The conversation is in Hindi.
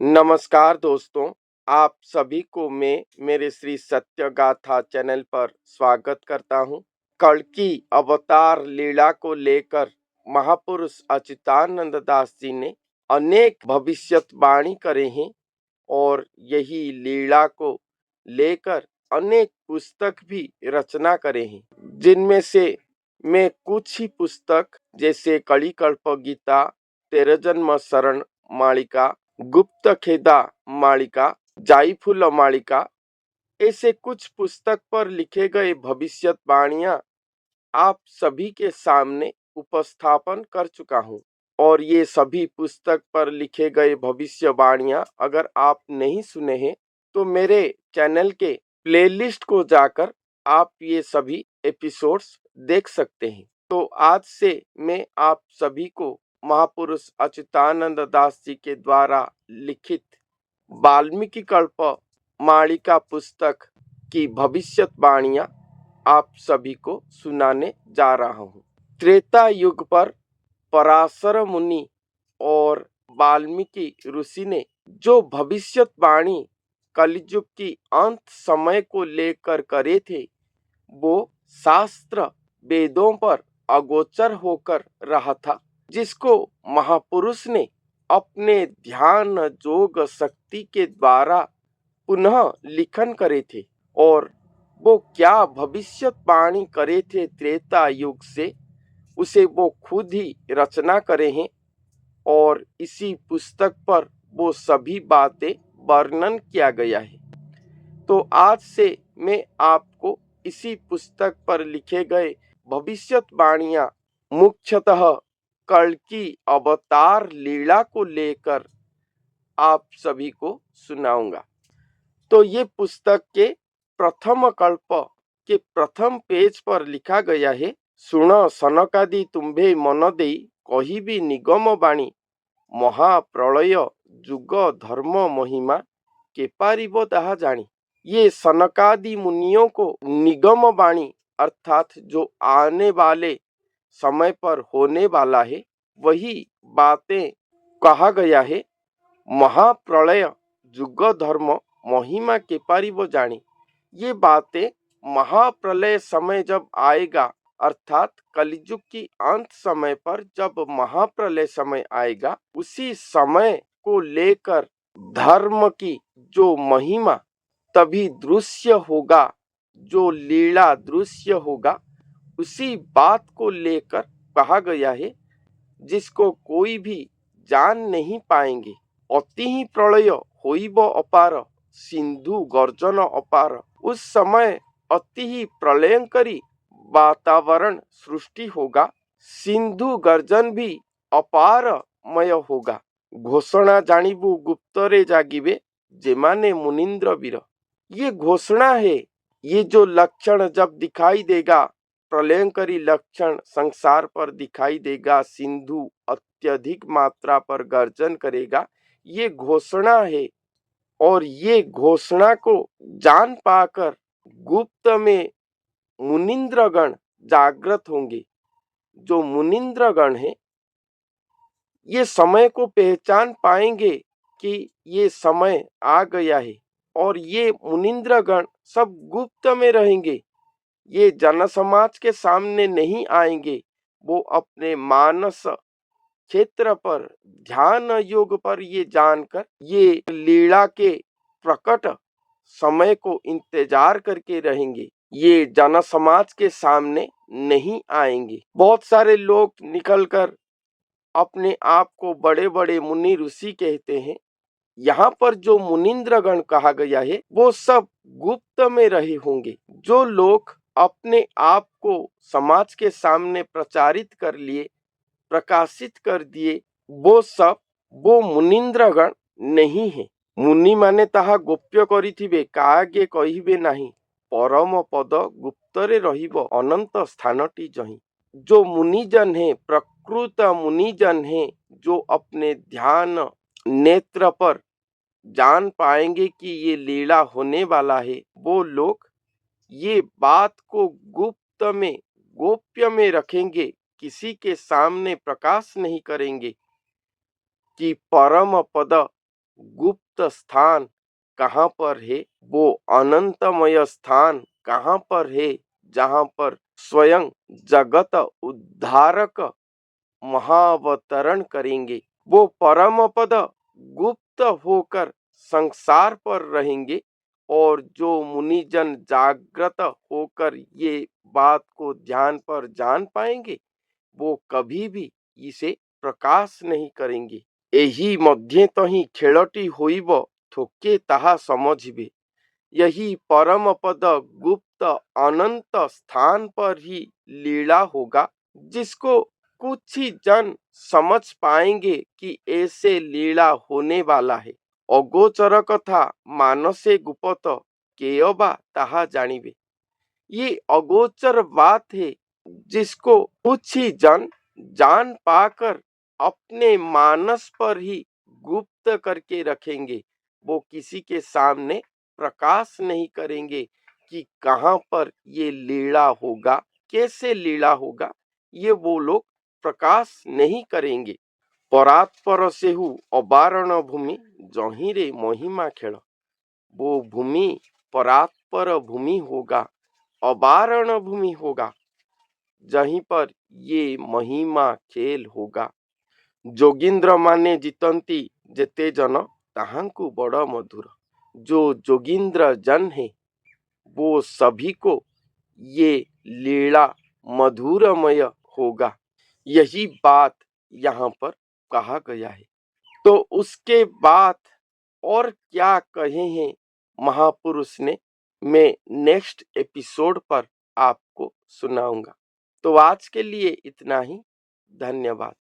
नमस्कार दोस्तों, आप सभी को मैं मेरे श्री सत्य गाथा चैनल पर स्वागत करता हूँ। कल्कि अवतार लीला को लेकर महापुरुष अच्युतानंद दास जी ने अनेक भविष्यवाणी करे हैं और यही लीला को लेकर अनेक पुस्तक भी रचना करे हैं, जिनमें से मैं कुछ ही पुस्तक जैसे कलिकल्प गीता, तेरे जन्म शरण मालिका, गुप्त खेदा मालिका, जाईफुल मालिका, ऐसे कुछ पुस्तक पर लिखे गए भविष्यवाणियां आप सभी के सामने उपस्थापन कर चुका हूँ। और ये सभी पुस्तक पर लिखे गए भविष्यवाणियां अगर आप नहीं सुने हैं तो मेरे चैनल के प्लेलिस्ट को जाकर आप ये सभी एपिसोड्स देख सकते हैं। तो आज से मैं आप सभी को महापुरुष अच्युतानंद दास जी के द्वारा लिखित वाल्मीकि कल्प मालिका पुस्तक की भविष्यवाणियां आप सभी को सुनाने जा रहा हूँ। त्रेता युग पर पराशर मुनि और वाल्मीकि ऋषि ने जो भविष्यवाणी कलयुग की अंत समय को लेकर करे थे, वो शास्त्र वेदों पर अगोचर होकर रहा था, जिसको महापुरुष ने अपने ध्यान जोग शक्ति के द्वारा पुनः लिखन करे थे। और वो क्या भविष्यवाणी करे थे त्रेता युग से, उसे वो खुद ही रचना करे हैं और इसी पुस्तक पर वो सभी बातें वर्णन किया गया है। तो आज से मैं आपको इसी पुस्तक पर लिखे गए भविष्यवाणियां मुख्यतः कल्कि अवतार लीला को लेकर आप सभी को सुनाऊंगा। तो ये पुस्तक के प्रथम कल्प के प्रथम पेज पर लिखा गया है, सुण सनकादि तुम्भे मन देई कहिबी निगम बाणी, महाप्रलय जुग धर्म महिमा के पारिब ताहा जानी। ये सनकादि मुनियों को निगम बाणी अर्थात जो आने वाले समय पर होने वाला है वही बातें कहा गया है। महाप्रलय जुग धर्म महिमा के पारिब जानी, ये बातें महाप्रलय समय जब आएगा अर्थात कलयुग की अंत समय पर जब महाप्रलय समय आएगा, उसी समय को लेकर धर्म की जो महिमा तभी दृश्य होगा, जो लीला दृश्य होगा, उसी बात को लेकर कहा गया है, जिसको कोई भी जान नहीं पाएंगे। अति ही प्रलय होइब अपार, सिंधु गर्जन अपार। उस समय अति ही प्रलयंकरी वातावरण सृष्टि होगा, सिंधु गर्जन भी अपारमय होगा। घोषणा जानिबु गुप्तरे जागिबे, जेमाने मुनिंद्र वीर। ये घोषणा है, ये जो लक्षण जब दिखाई देगा, प्रलयंकरी लक्षण संसार पर दिखाई देगा, सिंधु अत्यधिक मात्रा पर गर्जन करेगा, ये घोषणा है। और ये घोषणा को जान पाकर गुप्त में मुनिंद्रगण जागृत होंगे। जो मुनिंद्रगण है, ये समय को पहचान पाएंगे कि ये समय आ गया है, और ये मुनिंद्रगण सब गुप्त में रहेंगे। ये जन समाज के सामने नहीं आएंगे, वो अपने मानस क्षेत्र पर ध्यान योग पर ये जानकर ये लीला के प्रकट समय को इंतजार करके रहेंगे। ये जन समाज के सामने नहीं आएंगे। बहुत सारे लोग निकलकर अपने आप को बड़े बड़े मुनि ऋषि कहते हैं। यहाँ पर जो मुनिंद्रगण कहा गया है वो सब गुप्त में रहे होंगे। जो लोग अपने आप को समाज के सामने प्रचारित कर लिए, प्रकाशित कर दिए, वो मुनिंद्रगण नहीं है। मुनि माने ताहा गोप्य करिथिबे, कागे कहिबे नाही, परम पद गुप्तरे रहिब अनंत स्थानटी जही। जो मुनिजन है, प्रकृत मुनिजन है, जो अपने ध्यान नेत्र पर जान पाएंगे कि ये लीला होने वाला है, वो लोग ये बात को गुप्त में गोप्य में रखेंगे, किसी के सामने प्रकाश नहीं करेंगे कि परम पद गुप्त स्थान कहाँ पर है, वो अनंतमय स्थान कहाँ पर है, जहाँ पर स्वयं जगत उद्धारक महाअवतरण करेंगे। वो परम पद गुप्त होकर संसार पर रहेंगे और जो मुनिजन जागृत होकर ये बात को ध्यान पर जान पाएंगे, वो कभी भी इसे प्रकाश नहीं करेंगे। एही मध्ये तही खेलटी होइब थोके ताहा समझिबे। यही परम पद गुप्त अनंत स्थान पर ही लीला होगा, जिसको कुछ ही जन समझ पाएंगे कि ऐसे लीला होने वाला है। अगोचर कथा मानसे गुप्त केयबा ताहा जानिबे। ये अगोचर बात है, जिसको कुछ ही जन जान पाकर अपने मानस पर ही गुप्त करके रखेंगे। वो किसी के सामने प्रकाश नहीं करेंगे कि कहाँ पर ये लीला होगा, कैसे लीला होगा, ये वो लोग प्रकाश नहीं करेंगे। परात्पर सेहु अबारण भूमि जहिरे महिमा खेल। वो भूमि परात्पर भूमि होगा, अबारण भूमि होगा, जहीं पर ये महिमा खेल होगा। जोगिंद्र माने जीतंती जेते जन ताहांकु बड़ मधुर। जो जोगिंद्र जन है, वो सभी को ये लीला मधुरमय होगा। यही बात यहाँ पर कहा गया है। तो उसके बाद और क्या कहे हैं महापुरुष ने, मैं नेक्स्ट एपिसोड पर आपको सुनाऊंगा। तो आज के लिए इतना ही। धन्यवाद।